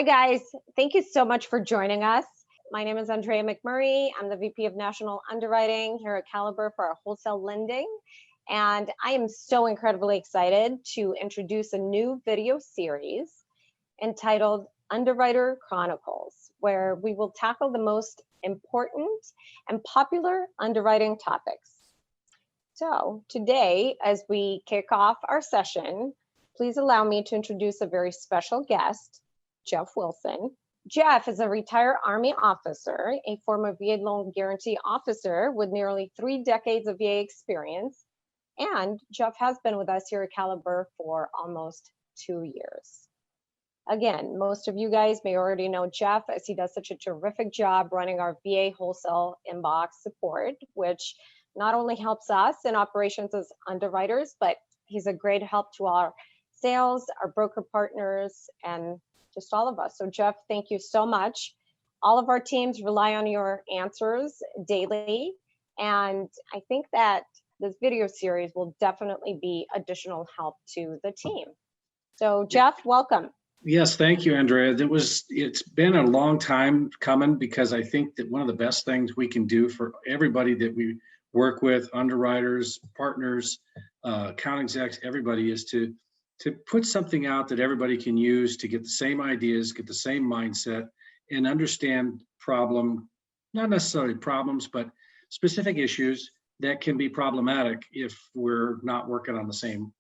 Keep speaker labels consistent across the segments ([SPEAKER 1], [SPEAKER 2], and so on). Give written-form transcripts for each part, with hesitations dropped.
[SPEAKER 1] Hi, guys. Thank you so much for joining us. My name is Andrea McMurray. I'm the VP of National Underwriting here at Caliber for our wholesale lending. And I am so incredibly excited to introduce a new video series entitled Underwriter Chronicles, where we will tackle the most important and popular underwriting topics. So today, as we kick off our session, please allow me to introduce a very special guest, Jeff Wilson. Jeff is a retired Army officer, a former VA loan guarantee officer with nearly 3 decades of VA experience. And Jeff has been with us here at Caliber for almost 2 years. Again, most of you guys may already know Jeff as he does such a terrific job running our VA wholesale inbox support, which not only helps us in operations as underwriters, but he's a great help to our sales, our broker partners, and just all of us. So Jeff, thank you so much. All of our teams rely on your answers daily. And I think that this video series will definitely be additional help to the team. So Jeff, welcome.
[SPEAKER 2] Yes, thank you, Andrea. It's been a long time coming because I think that one of the best things we can do for everybody that we work with, underwriters, partners, account execs, everybody, is to put something out that everybody can use to get the same ideas, get the same mindset, and understand not necessarily problems, but specific issues that can be problematic if we're not working on the same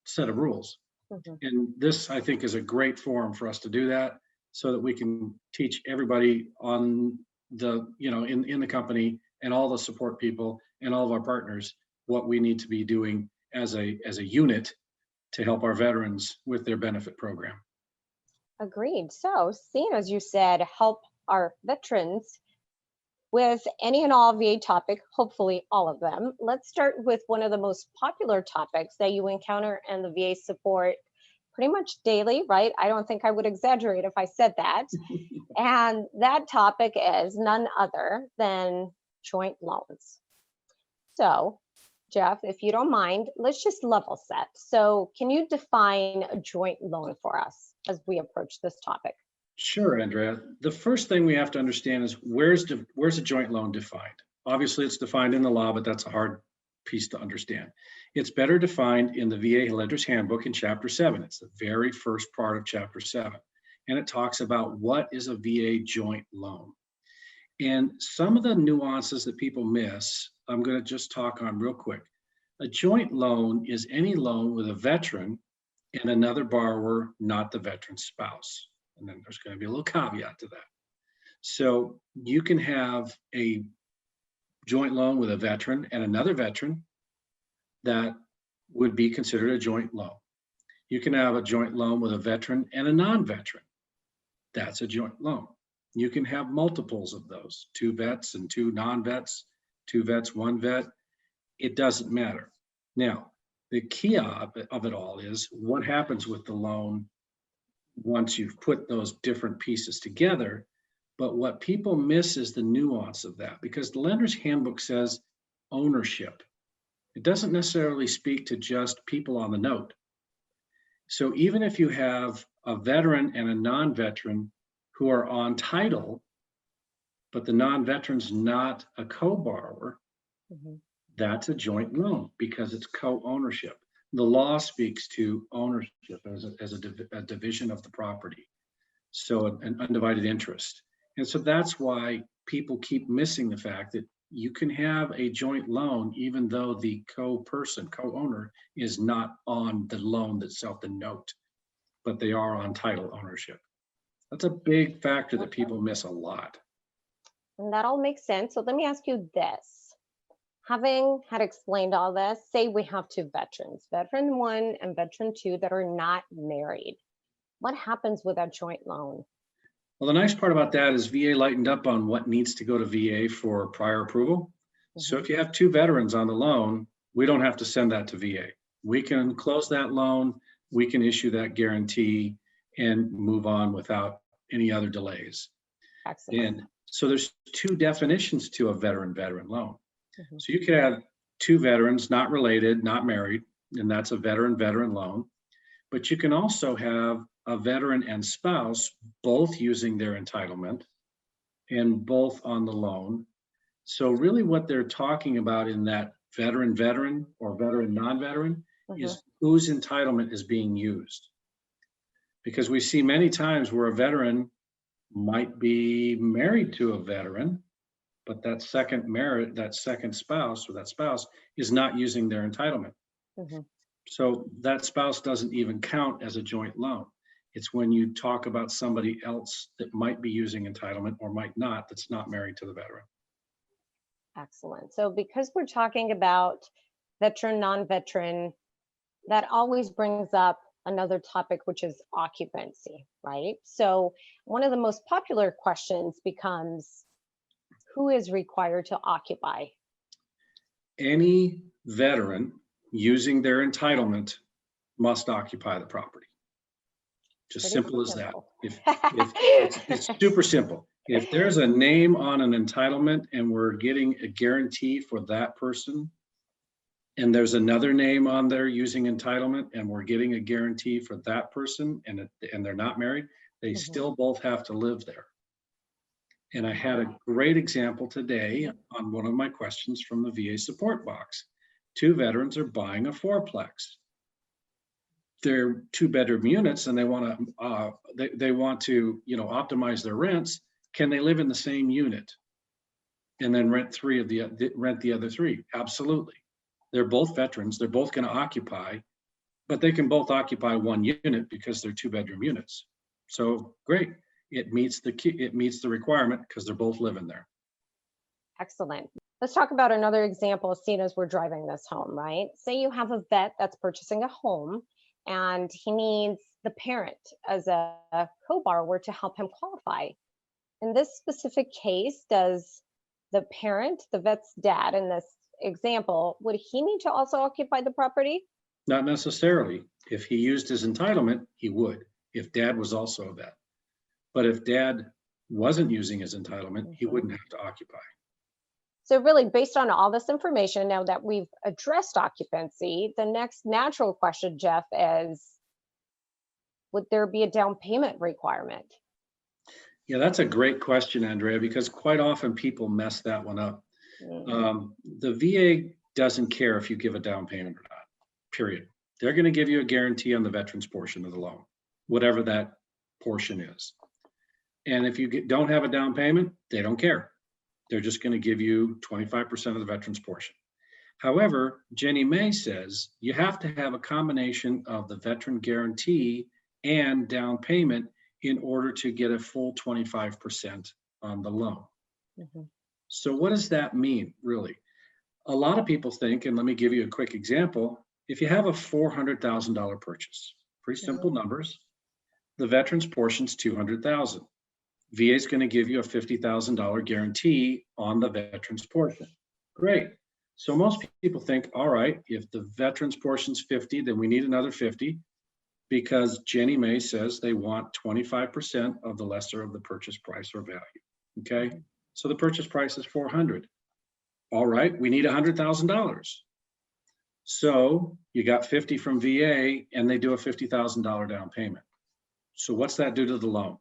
[SPEAKER 2] set of rules. Mm-hmm. And this, I think, is a great forum for us to do that so that we can teach everybody on in the company and all the support people and all of our partners what we need to be doing as a unit to help our veterans with their benefit program.
[SPEAKER 1] Agreed. So, seeing as you said, help our veterans with any and all VA topic, hopefully all of them. Let's start with one of the most popular topics that you encounter in the VA support pretty much daily, right? I don't think I would exaggerate if I said that. And that topic is none other than joint loans. So, Jeff, if you don't mind, let's just level set. So can you define a joint loan for us as we approach this topic?
[SPEAKER 2] Sure, Andrea. The first thing we have to understand is where's a joint loan defined? Obviously, it's defined in the law, but that's a hard piece to understand. It's better defined in the VA Lender's Handbook in Chapter 7. It's the very first part of Chapter 7. And it talks about what is a VA joint loan. And some of the nuances that people miss, I'm going to just talk on real quick. A joint loan is any loan with a veteran and another borrower, not the veteran's spouse. And then there's going to be a little caveat to that. So you can have a joint loan with a veteran and another veteran that would be considered a joint loan. You can have a joint loan with a veteran and a non-veteran. That's a joint loan. You can have multiples of those, 2 vets and 2 non-vets, 2 vets, 1 vet. It doesn't matter. Now, the key of it all is what happens with the loan once you've put those different pieces together. But what people miss is the nuance of that, because the Lender's Handbook says ownership. It doesn't necessarily speak to just people on the note. So even if you have a veteran and a non-veteran who are on title, but the non-veteran's not a co-borrower, mm-hmm. That's a joint loan because it's co-ownership. The law speaks to ownership as a division of the property, so an undivided interest. And so that's why people keep missing the fact that you can have a joint loan even though the co-owner, is not on the loan itself, the note, but they are on title ownership. That's a big factor that people miss a lot.
[SPEAKER 1] And that all makes sense. So let me ask you this. Having had explained all this, say we have 2 veterans, veteran 1 and veteran 2 that are not married. What happens with that joint loan?
[SPEAKER 2] Well, the nice part about that is VA lightened up on what needs to go to VA for prior approval. Mm-hmm. So if you have 2 veterans on the loan, we don't have to send that to VA. We can close that loan, we can issue that guarantee and move on without any other delays.
[SPEAKER 1] Excellent.
[SPEAKER 2] And so there's 2 definitions to a veteran loan. Mm-hmm. So you could have 2 veterans, not related, not married, and that's a veteran loan. But you can also have a veteran and spouse both using their entitlement and both on the loan. So really what they're talking about in that veteran or veteran non-veteran is whose entitlement is being used. Because we see many times where a veteran might be married to a veteran, but that second spouse or that spouse is not using their entitlement. So that spouse doesn't even count as a joint loan. It's when you talk about somebody else that might be using entitlement or might not, that's not married to the veteran.
[SPEAKER 1] Excellent. So because we're talking about veteran, non-veteran, that always brings up another topic, which is occupancy, right? So one of the most popular questions becomes, who is required to occupy?
[SPEAKER 2] Any veteran using their entitlement must occupy the property. Just
[SPEAKER 1] Pretty
[SPEAKER 2] simple as that.
[SPEAKER 1] simple.
[SPEAKER 2] If it's super simple. If there's a name on an entitlement and we're getting a guarantee for that person, and there's another name on there using entitlement and we're getting a guarantee for that person, and they're not married, they still both have to live there. And I had a great example today on one of my questions from the VA support box. 2 veterans are buying a 4-plex. They're 2-bedroom units and they want to optimize their rents. Can they live in the same unit and then rent the other 3? Absolutely. They're both veterans. They're both going to occupy, but they can both occupy 1 unit because they're 2-bedroom units. So great. It meets the requirement because they're both living there.
[SPEAKER 1] Excellent. Let's talk about another example seen as we're driving this home, right? Say you have a vet that's purchasing a home and he needs the parent as a co-borrower to help him qualify. In this specific case, does the parent, the vet's dad in this example, would he need to also occupy the property?
[SPEAKER 2] Not necessarily. If he used his entitlement, he would, if dad was also a vet. But if dad wasn't using his entitlement, he wouldn't have to occupy.
[SPEAKER 1] So really, based on all this information, now that we've addressed occupancy, the next natural question, Jeff, is, would there be a down payment requirement?
[SPEAKER 2] Yeah, that's a great question, Andrea, because quite often people mess that one up. The VA doesn't care if you give a down payment or not, period. They're going to give you a guarantee on the veterans portion of the loan, whatever that portion is. And if you don't have a down payment, they don't care. They're just going to give you 25% of the veterans portion. However, Jenny May says you have to have a combination of the veteran guarantee and down payment in order to get a full 25% on the loan. So what does that mean, really? A lot of people think, and let me give you a quick example, if you have a $400,000 purchase, pretty simple numbers, the veterans portion's $200,000. VA is going to give you a $50,000 guarantee on the veterans portion. Great. So most people think, all right, if the veterans portion's 50, then we need another 50 because Jenny May says they want 25% of the lesser of the purchase price or value. Okay. So the purchase price is 400. All right, we need $100,000. So you got 50 from VA and they do a $50,000 down payment. So what's that do to the loan?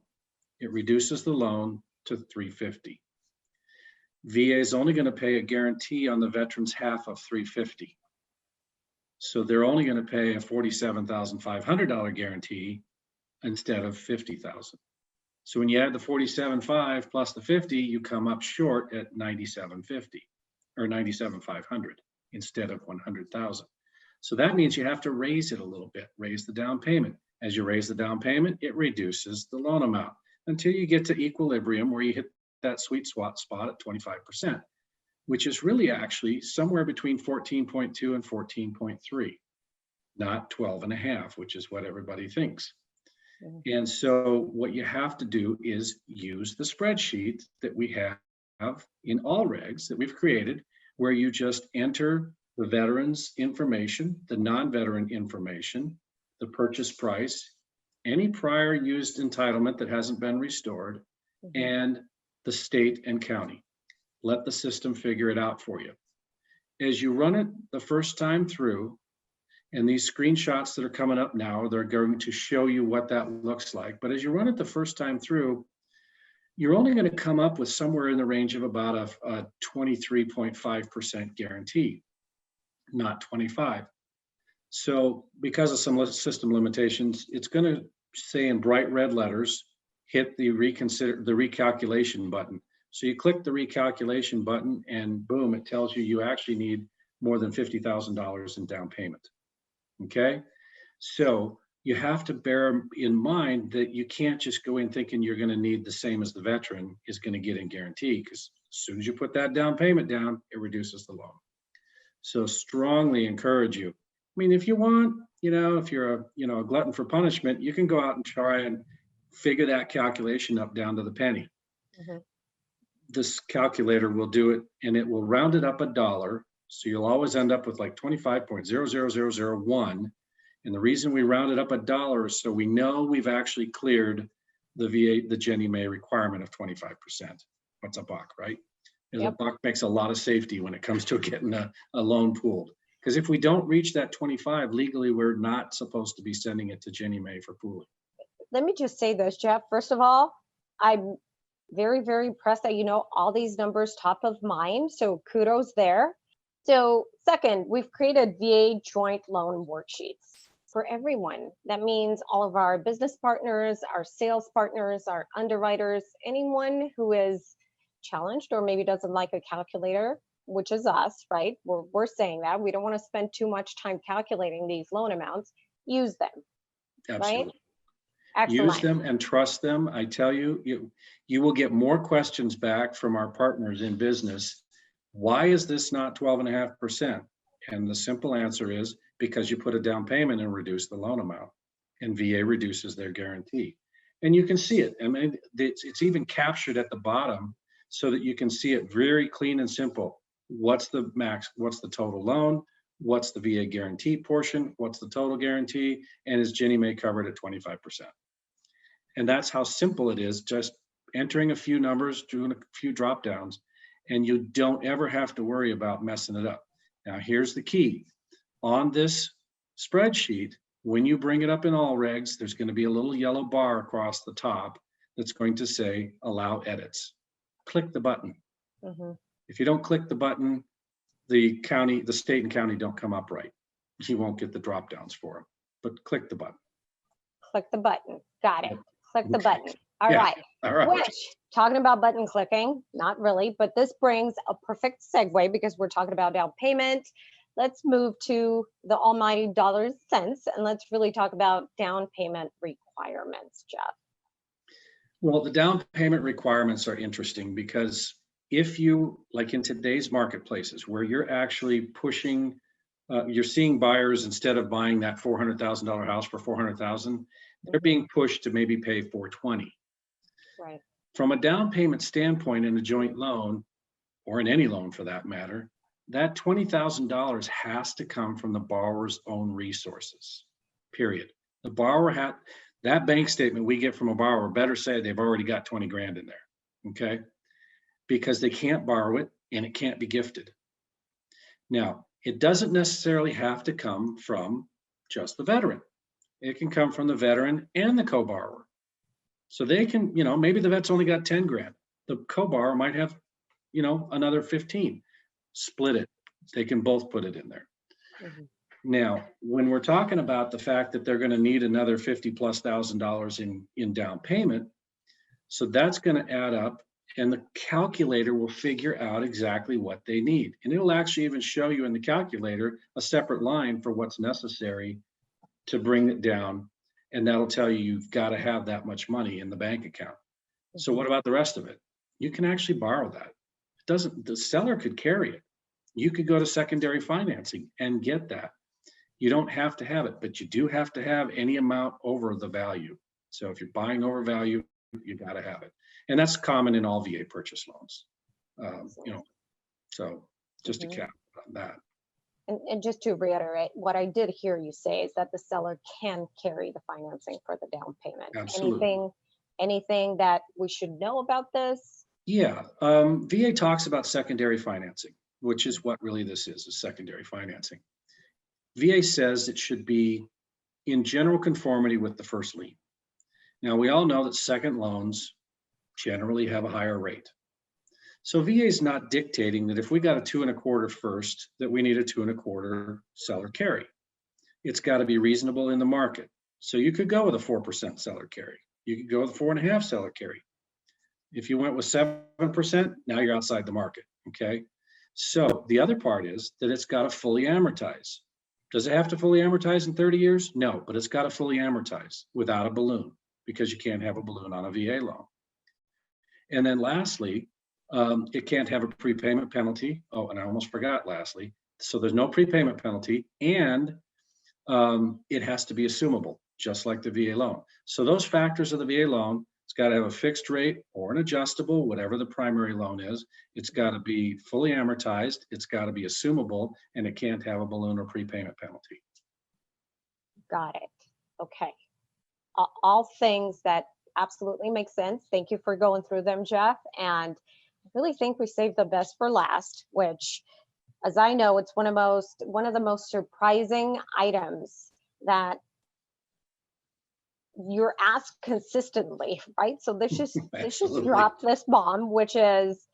[SPEAKER 2] It reduces the loan to $350. VA is only going to pay a guarantee on the veteran's half of $350. So they're only going to pay a $47,500 guarantee instead of $50,000. So when you add the $47,500 plus the $50, you come up short at $97,500 or $97,500 instead of $100,000. So that means you have to raise it a little bit, raise the down payment. As you raise the down payment, it reduces the loan amount until you get to equilibrium where you hit that sweet spot at 25%, which is really actually somewhere between 14.2 and 14.3, not 12.5, which is what everybody thinks. And so what you have to do is use the spreadsheet that we have in all regs that we've created, where you just enter the veteran's information, the non-veteran information, the purchase price, any prior used entitlement that hasn't been restored, and the state and county. Let the system figure it out for you. As you run it the first time through, And these screenshots that are coming up now, they're going to show you what that looks like. But as you run it the first time through, you're only going to come up with somewhere in the range of about a 23.5% guarantee, not 25. So because of some system limitations, it's going to say in bright red letters, hit the recalculation button. So you click the recalculation button and boom, it tells you you actually need more than $50,000 in down payment. Okay, so you have to bear in mind that you can't just go in thinking you're going to need the same as the veteran is going to get in guarantee, because as soon as you put that down payment down, it reduces the loan. So strongly encourage you. I mean, if you want, if you're a glutton for punishment, you can go out and try and figure that calculation up down to the penny.
[SPEAKER 1] Mhm.
[SPEAKER 2] This calculator will do it, and it will round it up $1. So you'll always end up with like 25.00001. And the reason we round it up $1 is so we know we've actually cleared the VA, the Ginnie Mae requirement of 25%. What's a buck, right? Because a buck makes a lot of safety when it comes to getting a loan pooled. Because if we don't reach that 25, legally, we're not supposed to be sending it to Ginnie Mae for pooling.
[SPEAKER 1] Let me just say this, Jeff. First of all, I'm very, very impressed that you know all these numbers top of mind. So kudos there. So second, we've created VA joint loan worksheets for everyone. That means all of our business partners, our sales partners, our underwriters, anyone who is challenged or maybe doesn't like a calculator, which is us, right? We're saying that we don't want to spend too much time calculating these loan amounts. Use them.
[SPEAKER 2] Absolutely.
[SPEAKER 1] Right? Excellent.
[SPEAKER 2] Use them and trust them. I tell you, you will get more questions back from our partners in business. Why is this not 12.5%? And the simple answer is because you put a down payment and reduce the loan amount, and VA reduces their guarantee. And you can see it. I mean, it's even captured at the bottom so that you can see it very clean and simple. What's the max? What's the total loan? What's the VA guarantee portion? What's the total guarantee? And is Ginnie Mae covered at 25%? And that's how simple it is, just entering a few numbers, doing a few drop downs, and you don't ever have to worry about messing it up. Now, here's the key. On this spreadsheet, when you bring it up in all regs, there's going to be a little yellow bar across the top that's going to say allow edits. Click the button.
[SPEAKER 1] Mm-hmm.
[SPEAKER 2] If you don't click the button, the state and county don't come up right. You won't get the drop downs for them, but click the button.
[SPEAKER 1] Click the button. Got it. Click the button.
[SPEAKER 2] All
[SPEAKER 1] right.
[SPEAKER 2] All right.
[SPEAKER 1] Which, talking about button clicking, not really, but this brings a perfect segue because we're talking about down payment. Let's move to the almighty dollars and cents, and let's really talk about down payment requirements, Jeff.
[SPEAKER 2] Well, the down payment requirements are interesting because if you, like in today's marketplaces where you're actually pushing, you're seeing buyers instead of buying that $400,000 house for $400,000, they're being pushed to maybe pay $420,000.
[SPEAKER 1] Right.
[SPEAKER 2] From a down payment standpoint in a joint loan, or in any loan for that matter, that $20,000 has to come from the borrower's own resources, period. The borrower that bank statement we get from a borrower better say they've already got 20 grand in there, okay? Because they can't borrow it and it can't be gifted. Now, it doesn't necessarily have to come from just the veteran. It can come from the veteran and the co-borrower. So they can, maybe the vet's only got 10 grand. The co-borrower might have, another 15. Split it. They can both put it in there.
[SPEAKER 1] Mm-hmm.
[SPEAKER 2] Now, when we're talking about the fact that they're going to need another $50,000+ in down payment, so that's going to add up, and the calculator will figure out exactly what they need. And it'll actually even show you in the calculator a separate line for what's necessary to bring it down. And that'll tell you you've got to have that much money in the bank account. Mm-hmm. So what about the rest of it? You can actually borrow that. The seller could carry it. You could go to secondary financing and get that. You don't have to have it, but you do have to have any amount over the value. So if you're buying over value, you got to have it. And that's common in all VA purchase loans. So just
[SPEAKER 1] Mm-hmm.
[SPEAKER 2] to cap on that.
[SPEAKER 1] And just to reiterate, what I did hear you say is that the seller can carry the financing for the down payment.
[SPEAKER 2] Absolutely.
[SPEAKER 1] Anything that we should know about this?
[SPEAKER 2] Yeah, VA talks about secondary financing, which is what really this is secondary financing. VA says it should be in general conformity with the first lien. Now, we all know that second loans generally have a higher rate. So VA is not dictating that if we got a 2.25 first, that we need a 2.25 seller carry. It's got to be reasonable in the market. So you could go with a 4% seller carry. You could go with a 4.5 seller carry. If you went with 7%, now you're outside the market, okay? So the other part is that it's got to fully amortize. Does it have to fully amortize in 30 years? No, but it's got to fully amortize without a balloon, because you can't have a balloon on a VA loan. And then lastly, it can't have a prepayment penalty. Oh, and I almost forgot lastly. So there's no prepayment penalty, and it has to be assumable, just like the VA loan. So those factors of the VA loan, it's got to have a fixed rate or an adjustable, whatever the primary loan is. It's got to be fully amortized. It's got to be assumable, and it can't have a balloon or prepayment penalty.
[SPEAKER 1] Got it. Okay. All things that absolutely make sense. Thank you for going through them, Jeff. And I really think we saved the best for last, which, as I know, it's one of the most surprising items that you're asked consistently, right? So this just dropped this bomb, which is,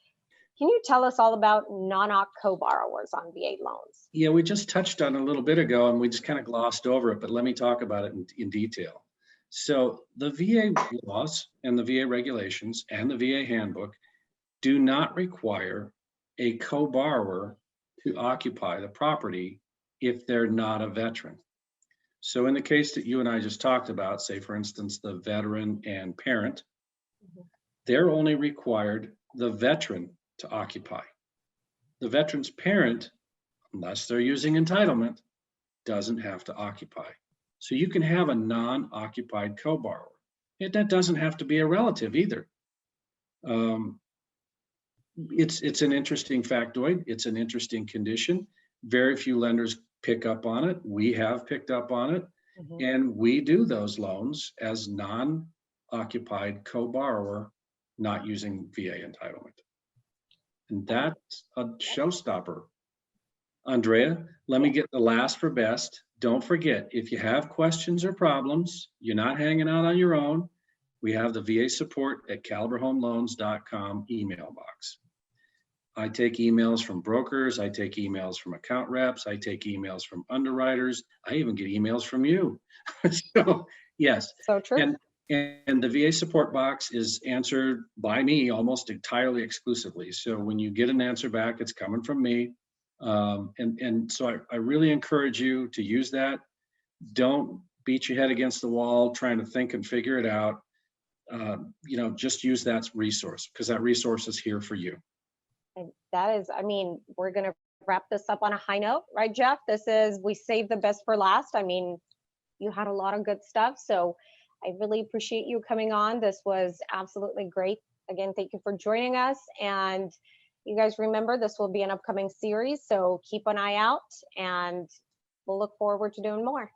[SPEAKER 1] can you tell us all about non-OC co-borrowers on VA loans?
[SPEAKER 2] Yeah, we just touched on it a little bit ago, and we just kind of glossed over it, but let me talk about it in detail. So the VA laws and the VA regulations and the VA handbook do not require a co-borrower to occupy the property if they're not a veteran. So in the case that you and I just talked about, say for instance, the veteran and parent, they're only required the veteran to occupy. The veteran's parent, unless they're using entitlement, doesn't have to occupy. So you can have a non-occupied co-borrower. That doesn't have to be a relative either. It's an interesting factoid. It's an interesting condition. Very few lenders pick up on it. We have picked up on it, and we do those loans as non-occupied co-borrower, not using VA entitlement. And that's a showstopper. Andrea, let me get the last for best. Don't forget, if you have questions or problems, you're not hanging out on your own. We have the VA support at caliberhomeloans.com email box. I take emails from brokers. I take emails from account reps. I take emails from underwriters. I even get emails from you. So yes.
[SPEAKER 1] So true.
[SPEAKER 2] And the VA support box is answered by me almost entirely exclusively. So when you get an answer back, it's coming from me. And so I really encourage you to use that. Don't beat your head against the wall trying to think and figure it out. Just use that resource, because that resource is here for you.
[SPEAKER 1] And that is, we're going to wrap this up on a high note, right, Jeff? We saved the best for last. You had a lot of good stuff. So I really appreciate you coming on. This was absolutely great. Again, thank you for joining us. And you guys remember, this will be an upcoming series. So keep an eye out, and we'll look forward to doing more.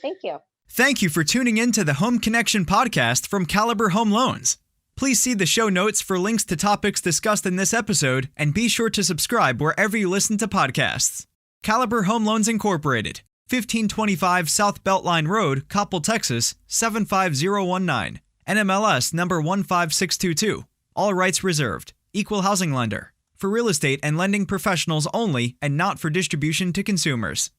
[SPEAKER 1] Thank you.
[SPEAKER 3] Thank you for tuning in to the Home Connection podcast from Caliber Home Loans. Please see the show notes for links to topics discussed in this episode, and be sure to subscribe wherever you listen to podcasts. Caliber Home Loans Incorporated, 1525 South Beltline Road, Coppell, Texas, 75019. NMLS number 15622. All rights reserved. Equal housing lender. For real estate and lending professionals only, and not for distribution to consumers.